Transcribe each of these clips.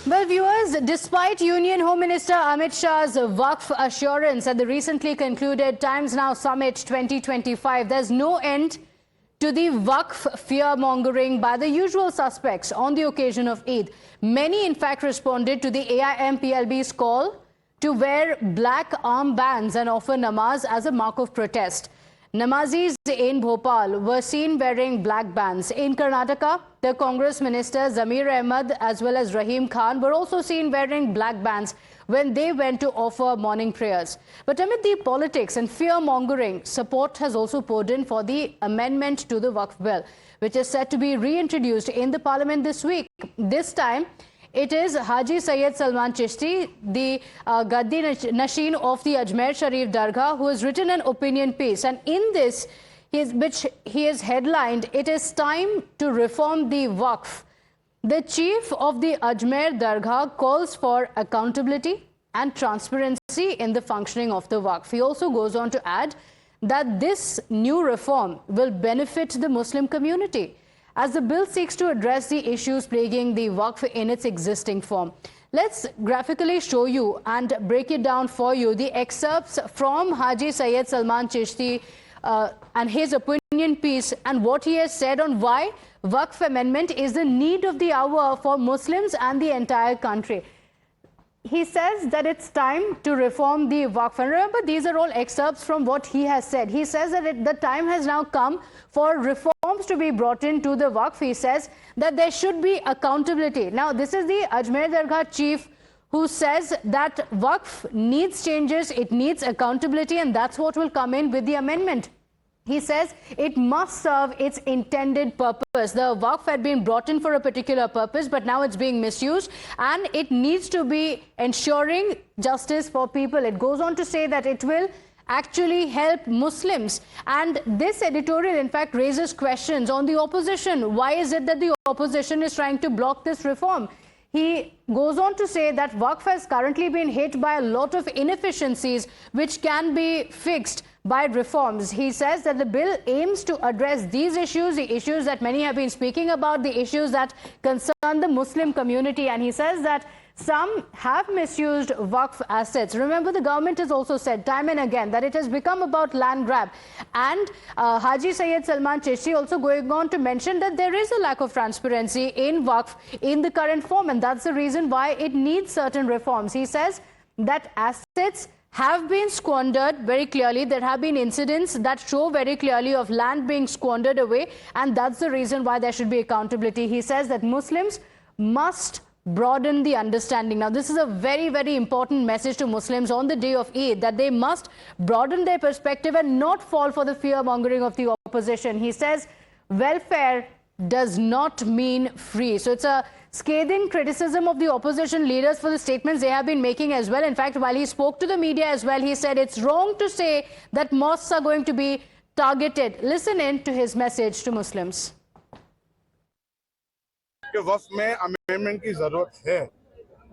Well, viewers, despite Union Home Minister Amit Shah's Waqf assurance at the recently concluded Times Now Summit 2025, there's no end to the Waqf fear-mongering by the usual suspects on the occasion of Eid. Many, in fact, responded to the AIM-PLB's call to wear black armbands and offer namaz as a mark of protest. Namazis in Bhopal were seen wearing black bands. In Karnataka, the Congress minister Zamir Ahmed as well as Rahim Khan were also seen wearing black bands when they went to offer morning prayers. But amid the politics and fear-mongering, support has also poured in for the amendment to the Waqf bill, which is set to be reintroduced in the parliament this week. This time, it is Haji Sayyid Salman Chishti, the Gaddi Nasheen of the Ajmer Sharif Dargah, who has written an opinion piece. And in this, which he has headlined, "It is time to reform the Waqf." The chief of the Ajmer Dargah calls for accountability and transparency in the functioning of the Waqf. He also goes on to add that this new reform will benefit the Muslim community, as the bill seeks to address the issues plaguing the Waqf in its existing form. Let's graphically show you and break it down for you the excerpts from Haji Sayyid Salman Chishti and his opinion piece and what he has said on why Waqf amendment is the need of the hour for Muslims and the entire country. He says that it's time to reform the Waqf. And remember, these are all excerpts from what he has said. He says that the time has now come for reforms to be brought into the Waqf. He says that there should be accountability. Now, this is the Ajmer Dargah chief who says that Waqf needs changes, it needs accountability, and that's what will come in with the amendment. He says it must serve its intended purpose. The Waqf had been brought in for a particular purpose, but now it's being misused, and it needs to be ensuring justice for people. It goes on to say that it will actually help Muslims. And this editorial, in fact, raises questions on the opposition. Why is it that the opposition is trying to block this reform? He goes on to say that Waqf has currently been hit by a lot of inefficiencies which can be fixed by reforms. He says that the bill aims to address these issues, the issues that many have been speaking about, the issues that concern the Muslim community. And he says that some have misused Waqf assets. Remember, the government has also said time and again that it has become about land grab. And Haji Sayyid Salman Chishti also going on to mention that there is a lack of transparency in Waqf in the current form, and that's the reason why it needs certain reforms. He says that assets have been squandered very clearly. There have been incidents that show very clearly of land being squandered away, and that's the reason why there should be accountability. He says that Muslims must broaden the understanding. Now, this is a very, very important message to Muslims on the day of Eid, that they must broaden their perspective and not fall for the fear-mongering of the opposition. He says welfare does not mean free. So it's a scathing criticism of the opposition leaders for the statements they have been making as well. In fact, while he spoke to the media as well, he said it's wrong to say that mosques are going to be targeted. Listen in to his message to Muslims. वक़्फ़ में amendment की जरूरत है।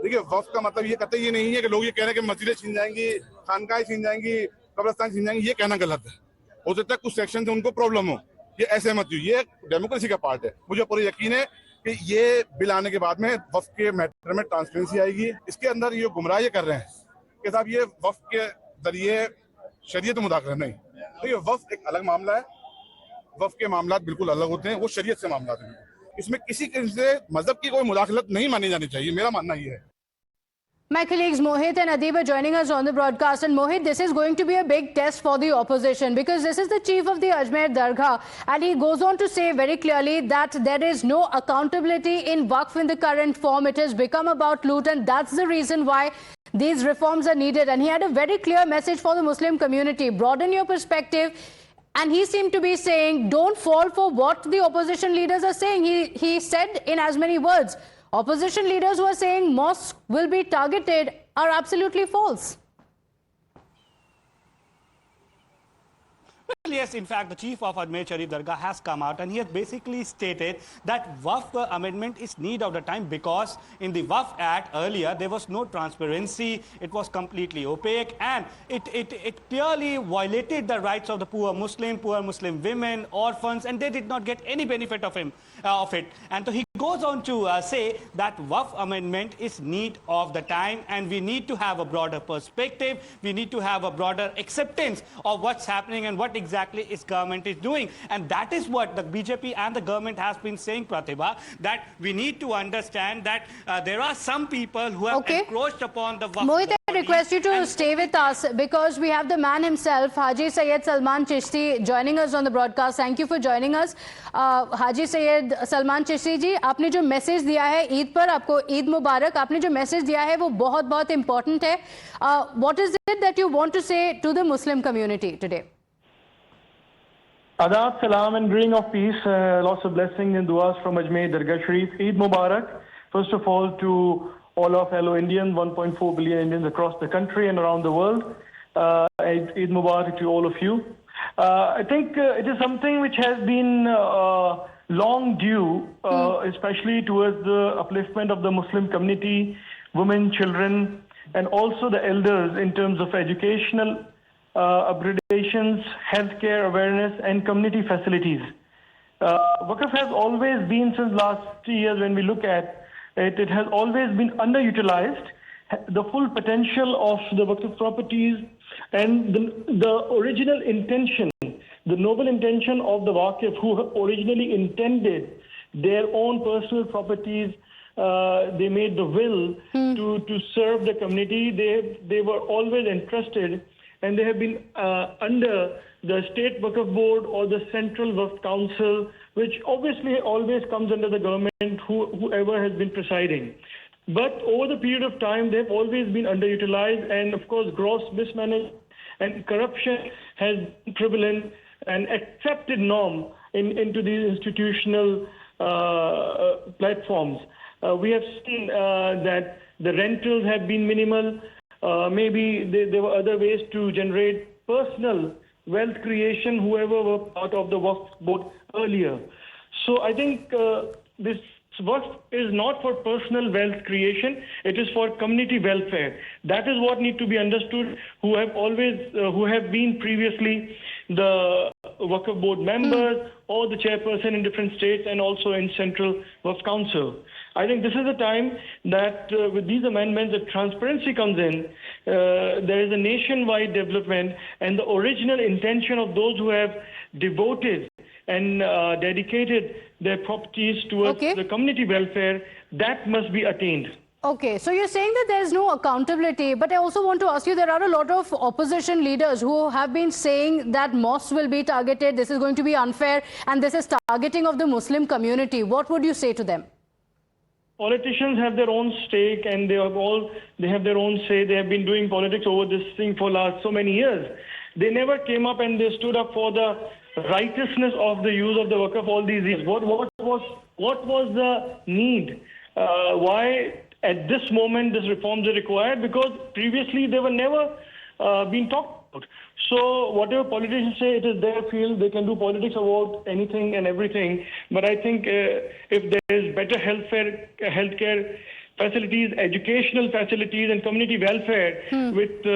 देखिए, वक़्फ़ का मतलब ये कतई ये नहीं है कि लोग ये कह रहे हैं कि मस्जिदें छीन जाएंगी, खानकाहें छीन जाएंगी, कब्रिस्तान छीन जाएंगी। ये कहना गलत है। हो सकता है कुछ सेक्शन से उनको प्रॉब्लम हो, ये ऐसे मत हो। ये डेमोक्रेसी का पार्ट है। मुझे पूरा यकीन है कि ये बिल आने के बाद में वक़्फ़ के मैटर में ट्रांसपेरेंसी आएगी। इसके अंदर ये गुमराह ये कर रहे हैं कि साहब ये वक़्फ़ के जरिए शरीयत मुदाखला नहीं। तो ये वक़्फ़ एक अलग मामला है। वक़्फ़ के मामला बिल्कुल अलग होते हैं, वो शरीयत से मामला हैं। इसमें किसी से मजहब की कोई मुदाखलत नहीं मानी जानी चाहिए, मेरा मानना ये है। My colleagues Mohit and Adib are joining us on the broadcast. And Mohit, this is going to be a big test for the opposition, because this is the chief of the Ajmer Dargah, and he goes on to say very clearly that there is no accountability in Waqf in the current form. It has become about loot, and that's the reason why these reforms are needed. And he had a very clear message for the Muslim community: broaden your perspective. And he seemed to be saying, don't fall for what the opposition leaders are saying. He said in as many words, opposition leaders who are saying mosques will be targeted are absolutely false. Well, yes, in fact, the chief of Ajmer Sharif Dargah has come out and he has basically stated that Waqf amendment is need of the time, because in the Waqf Act earlier there was no transparency, it was completely opaque, and it clearly violated the rights of the poor Muslim women, orphans, and they did not get any benefit of it. And so he goes on to say that Waqf amendment is need of the time, and we need to have a broader perspective. We need to have a broader acceptance of what's happening and what exactly is government is doing. And that is what the BJP and the government has been saying, Pratibha, that we need to understand that there are some people who have encroached upon the Waqf. Mohit, I request you to stay with us because we have the man himself, Haji Syed Salman Chishti, joining us on the broadcast. Thank you for joining us. Haji Syed Salman Chishti जी, आपने जो message दिया है ईद पर, आपको ईद मुबारक. आपने जो message दिया है वो बहुत बहुत इम्पोर्टेंट है. What is it that you want to say to the Muslim community today? Adab, salam and greeting of peace, lots of blessings and duas from Ajmer Dargah Sharif. Eid Mubarak, first of all, to all of fellow Indians, 1.4 billion Indians across the country and around the world. Eid Mubarak to all of you. I think it is something which has been long due, especially towards the upliftment of the Muslim community, women, children, and also the elders in terms of educational upgradations, healthcare awareness, and community facilities. Waqf has always been, since last 3 years when we look at it, it has always been underutilized. The full potential of the Waqf properties and the original intention, the noble intention of the Waqf, who originally intended their own personal properties, they made the will to serve the community. They were always interested, and they have been under the State Waqf Board or the Central Waqf Council, which obviously always comes under the government, whoever has been presiding. But over the period of time, they've always been underutilized, and of course, gross mismanagement and corruption has been prevalent and accepted norm into these institutional platforms. We have seen that the rentals have been minimal. Maybe there were other ways to generate personal wealth creation, whoever were part of the Waqf board earlier. So I think this Waqf is not for personal wealth creation, it is for community welfare. That is what needs to be understood, who have been previously the Waqf board members or the chairperson in different states and also in Central Waqf Council. I think this is the time that with these amendments, the transparency comes in. There is a nationwide development, and the original intention of those who have devoted and dedicated their properties towards the community welfare, that must be attained. Okay, so you're saying that there is no accountability, but I also want to ask you, there are a lot of opposition leaders who have been saying that mosques will be targeted, this is going to be unfair, and this is targeting of the Muslim community. What would you say to them? Politicians have their own stake, and they have their own say. They have been doing politics over this thing for last so many years. They never came up and they stood up for the righteousness of the use of the Waqf all these years. What was the need? Why at this moment these reforms are required? Because previously they were never being talked about. So whatever politicians say, it is their field. They can do politics about anything and everything. But I think if there is better healthcare facilities, educational facilities, and community welfare with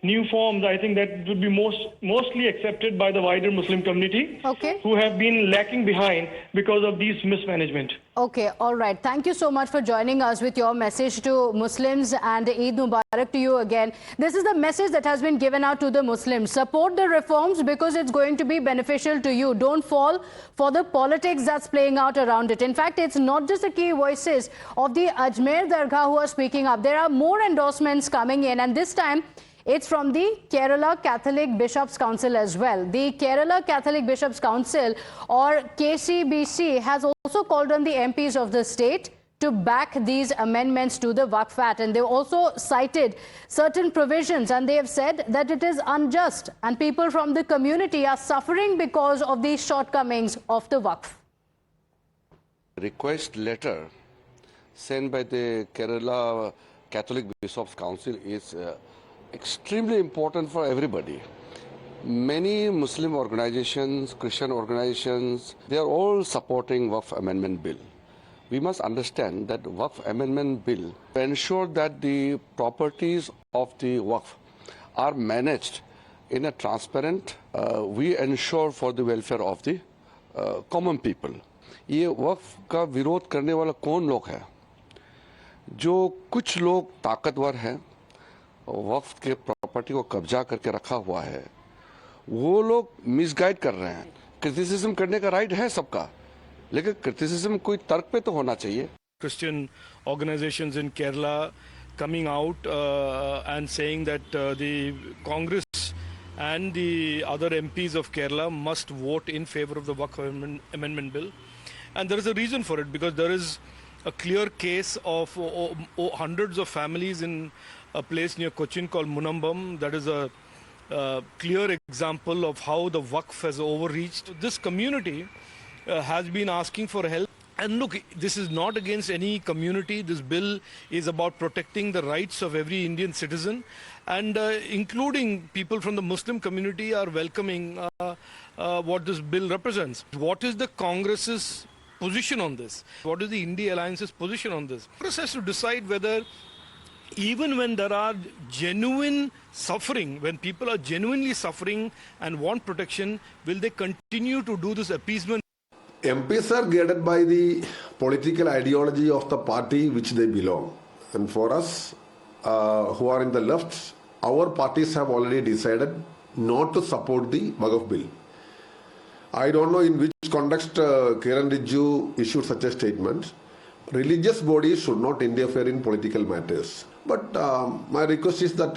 new forms, I think that would be mostly accepted by the wider Muslim community, who have been lacking behind because of these mismanagement. Okay, all right. Thank you so much for joining us with your message to Muslims, and Eid Mubarak to you again. This is the message that has been given out to the Muslims. Support the reforms because it's going to be beneficial to you. Don't fall for the politics that's playing out around it. In fact, it's not just the key voices of the Ajmer Dargah who are speaking up. There are more endorsements coming in, and this time it's from the Kerala Catholic Bishops' Council as well. The Kerala Catholic Bishops' Council, or KCBC, has also called on the MPs of the state to back these amendments to the Waqf Act. And they've also cited certain provisions, and they have said that it is unjust and people from the community are suffering because of these shortcomings of the Waqf. Request letter sent by the Kerala Catholic Bishops' Council is extremely important for everybody. Many Muslim organizations, Christian organizations, they are all supporting Waqf Amendment Bill. We must understand that Waqf Amendment Bill ensure that the properties of the Waqf are managed in a transparent, we ensure for the welfare of the common people. ये वक्फ का विरोध करने वाला कौन लोग है? जो कुछ लोग ताकतवर हैं, वक्फ के प्रॉपर्टी को कब्जा करके रखा हुआ है, वो लोग मिसगाइड कर रहे हैं। क्रिटिसिज्म करने का राइट है सबका, लेकिन क्रिटिसिज्म कोई तर्क पे तो होना चाहिए। Christian organizations in Kerala coming out and saying that the Congress and the other MPs of Kerala must vote in favor of the Waqf Amendment Bill. And there is a reason for it, because there is a clear case of hundreds of families in a place near Cochin called Munambam. That is a clear example of how the Waqf has overreached. This community has been asking for help. And look, this is not against any community. This bill is about protecting the rights of every Indian citizen, and including people from the Muslim community are welcoming what this bill represents. What is the Congress's position on this? What is the India Alliance's position on this? Congress has to decide whether, even when there are genuine suffering, when people are genuinely suffering and want protection, will they continue to do this appeasement? MPs are guided by the political ideology of the party which they belong. And for us, who are in the left, our parties have already decided not to support the Waqf bill. I don't know in which context Kiran Rijiju issued such a statement. Religious bodies should not interfere in political matters. But my request is that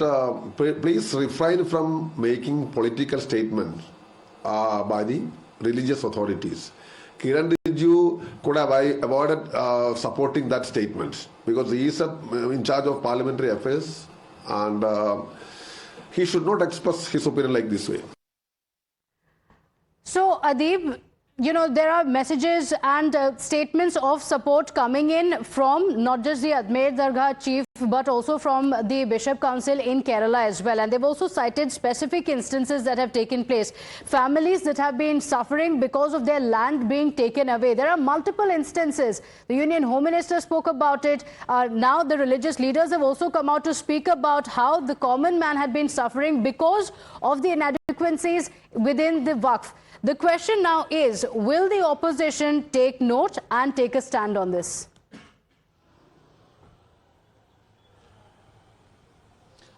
please refrain from making political statements by the religious authorities. Kiran Rijiju could have avoided supporting that statement, because he is in charge of parliamentary affairs, and he should not express his opinion like this way. So, Adib, you know, there are messages and statements of support coming in from not just the Ajmer Dargah chief, but also from the Bishop Council in Kerala as well. And they've also cited specific instances that have taken place. Families that have been suffering because of their land being taken away. There are multiple instances. The Union Home Minister spoke about it. Now the religious leaders have also come out to speak about how the common man had been suffering because of the inadequacies within the Waqf. The question now is, will the opposition take note and take a stand on this?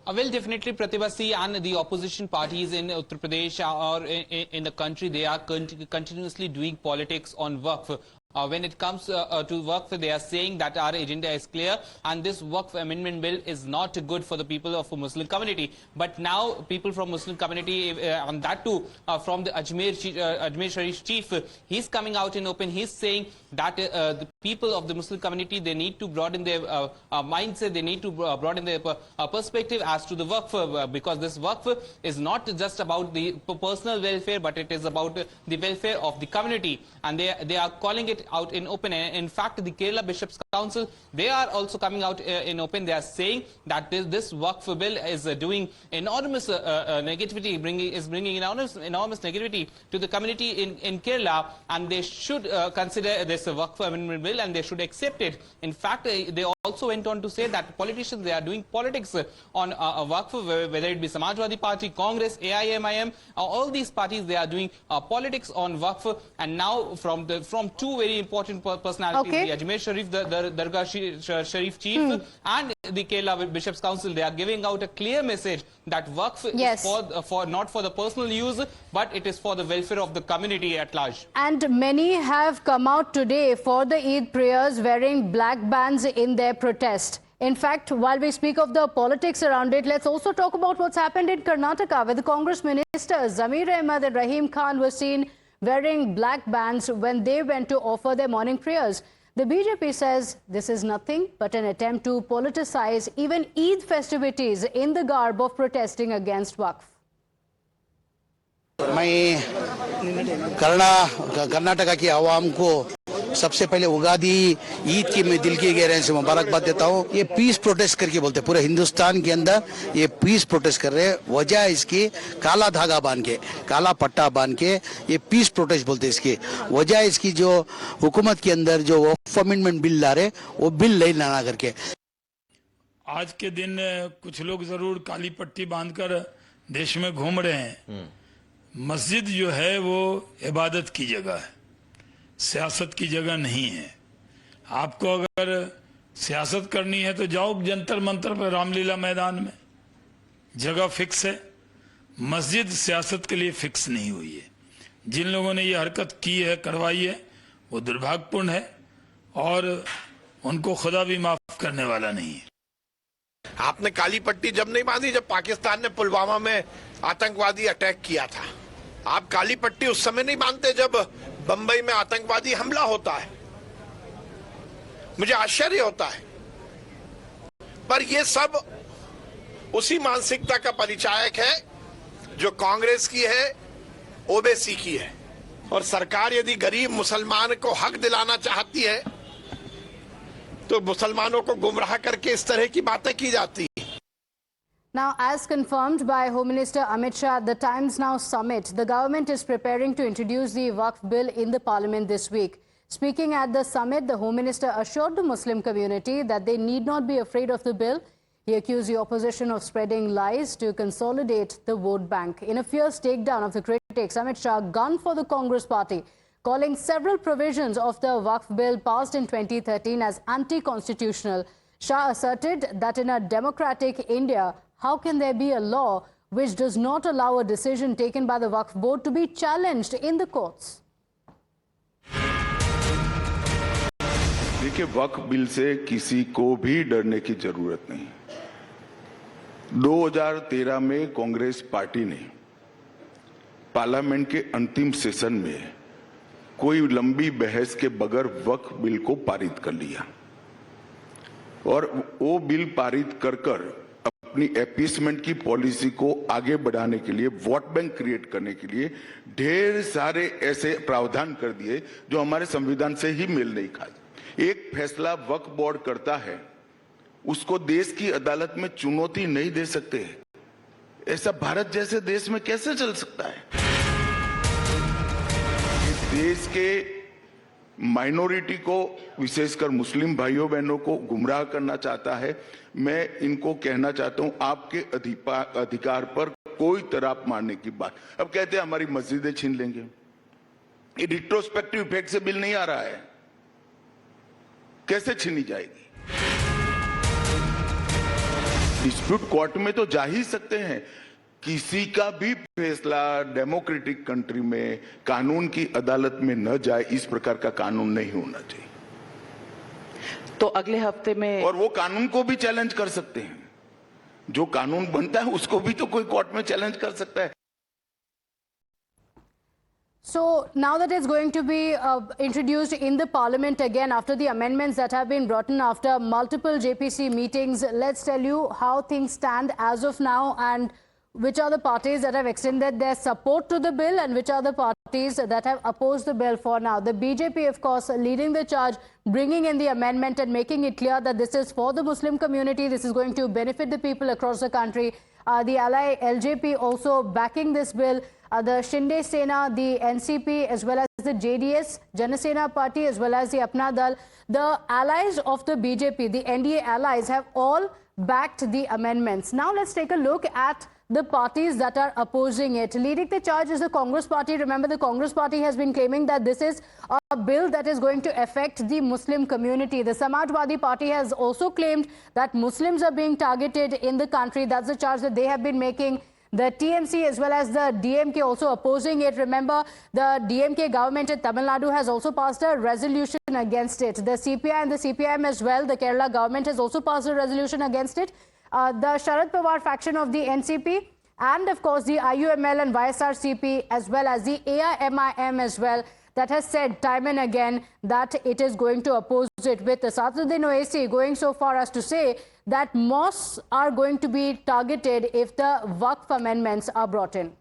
Well, definitely, Pratibha, see, and the opposition parties in Uttar Pradesh or in the country, they are continuously doing politics on Waqf. When it comes to Waqf, they are saying that our agenda is clear, and this Waqf amendment bill is not good for the people of the Muslim community. But now people from Muslim community, and that too from the Ajmer Sharif chief, he's coming out in open. He's saying that the people of the Muslim community, they need to broaden their mindset, they need to broaden their perspective as to the Waqf, because this Waqf is not just about the personal welfare, but it is about the welfare of the community, and they are calling it out in open. In fact, the Kerala Bishops Council, they are also coming out in open. They are saying that this Waqf bill is doing enormous negativity, bringing enormous negativity to the community in Kerala, and they should consider this Waqf amendment bill, and they should accept it. In fact, they also went on to say that politicians, they are doing politics on Waqf, whether it be Samajwadi Party, Congress, AIMIM, all these parties, they are doing politics on Waqf. And now from two very important personalities, the Ajmer Sharif, the Dargah Sharif chief, and the Kerala Bishops Council, they are giving out a clear message that Waqf is for not for the personal use, but it is for the welfare of the community at large. And many have come out today for the Eid prayers wearing black bands in their protest. In fact, while we speak of the politics around it, let's also talk about what's happened in Karnataka, where the Congress ministers Zamir Ahmed and Rahim Khan were seen wearing black bands when they went to offer their morning prayers. The BJP says this is nothing but an attempt to politicize even Eid festivities in the garb of protesting against Waqf. मैं कर्नाटका की आवाम को सबसे पहले उगादी ईद की मैं दिल की गहराई से मुबारकबाद देता हूँ। ये पीस प्रोटेस्ट करके बोलते हैं, पूरे हिंदुस्तान के अंदर ये पीस प्रोटेस्ट कर रहे हैं। वजह इसकी काला धागा बांध के, काला पट्टा बांध के ये पीस प्रोटेस्ट बोलते हैं। इसकी वजह इसकी जो हुकूमत के अंदर जो वक्फ अमेंडमेंट बिल ला रहे, वो बिल नहीं लाना करके। आज के दिन कुछ लोग जरूर काली पट्टी बांधकर देश में घूम रहे हैं। मस्जिद जो है वो इबादत की जगह है, सियासत की जगह नहीं है। आपको अगर सियासत करनी है तो जाओ जंतर मंतर पर, रामलीला मैदान में जगह फिक्स है। मस्जिद सियासत के लिए फिक्स नहीं हुई है। जिन लोगों ने ये हरकत की है, करवाई है, वो दुर्भाग्यपूर्ण है और उनको खुदा भी माफ करने वाला नहीं है। आपने काली पट्टी जब नहीं बांधी जब पाकिस्तान ने पुलवामा में आतंकवादी अटैक किया था। आप काली पट्टी उस समय नहीं बांधते जब बंबई में आतंकवादी हमला होता है। मुझे आश्चर्य होता है, पर यह सब उसी मानसिकता का परिचायक है जो कांग्रेस की है, ओबीसी की है। और सरकार यदि गरीब मुसलमान को हक दिलाना चाहती है तो मुसलमानों को गुमराह करके इस तरह की बातें की जाती है। Now, as confirmed by Home Minister Amit Shah at the Times Now summit, the government is preparing to introduce the Waqf bill in the parliament this week. Speaking at the summit, the Home Minister assured the Muslim community that they need not be afraid of the bill. He accused the opposition of spreading lies to consolidate the vote bank. In a fierce takedown of the critics, Amit Shah gunned for the Congress party, calling several provisions of the Waqf bill passed in 2013 as anti-constitutional. Shah asserted that in a democratic India, how can there be a law which does not allow a decision taken by the Waqf board to be challenged in the courts? देखिए, वक्फ bill से किसी को भी डरने की जरूरत नहीं। 2013 में कांग्रेस पार्टी ने पार्लियामेंट के अंतिम सेशन में कोई लंबी बहस के बगैर वक्फ बिल को पारित कर लिया और वो बिल पारित कर अपनी अपीसमेंट की पॉलिसी को आगे बढ़ाने के लिए, वोट बैंक क्रिएट करने के लिए ढेर सारे ऐसे प्रावधान कर दिए जो हमारे संविधान से ही मेल नहीं खाते। एक फैसला वक्फ बोर्ड करता है, उसको देश की अदालत में चुनौती नहीं दे सकते। ऐसा भारत जैसे देश में कैसे चल सकता है? देश के माइनॉरिटी को, विशेषकर मुस्लिम भाइयों बहनों को गुमराह करना चाहता है। मैं इनको कहना चाहता हूं, आपके अधिकार पर कोई तराप मारने की बात। अब कहते हैं हमारी मस्जिदें छीन लेंगे। ये रिट्रोस्पेक्टिव इफेक्ट से बिल नहीं आ रहा है, कैसे छीनी जाएगी? डिस्प्यूट कोर्ट में तो जा ही सकते हैं। किसी का भी फैसला डेमोक्रेटिक कंट्री में कानून की अदालत में न जाए, इस प्रकार का कानून नहीं होना चाहिए। तो अगले हफ्ते में, और वो कानून को भी चैलेंज कर सकते हैं। जो कानून बनता है उसको भी तो कोई कोर्ट में चैलेंज कर सकता है। So now that it's going to be introduced in the parliament again after the amendments that have been brought in after multiple JPC meetings, let's tell you how things stand as of now and which are the parties that have extended their support to the bill and which are the parties that have opposed the bill for now. The BJP, of course, leading the charge, bringing in the amendment and making it clear that this is for the Muslim community. This is going to benefit the people across the country. The ally LJP also backing this bill. The Shinde Sena, the NCP, as well as the JDS, Janasena Party, as well as the Apna Dal, the allies of the BJP, the NDA allies, have all backed the amendments. Now let's take a look at the parties that are opposing it. Leading the charge is the Congress party. Remember, the Congress party has been claiming that this is a bill that is going to affect the Muslim community. The Samajwadi party has also claimed that Muslims are being targeted in the country. That's the charge that they have been making. The TMC as well as the DMK also opposing it. Remember, the DMK government in Tamil Nadu has also passed a resolution against it. The CPI and the CPIM as well, the Kerala government has also passed a resolution against it. The Sharad Pawar faction of the NCP and of course the IUML and YSRCP as well as the AIMIM as well, that has said time and again that it is going to oppose it, with Asaduddin Owaisi going so far as to say that mosques are going to be targeted if the Waqf amendments are brought in.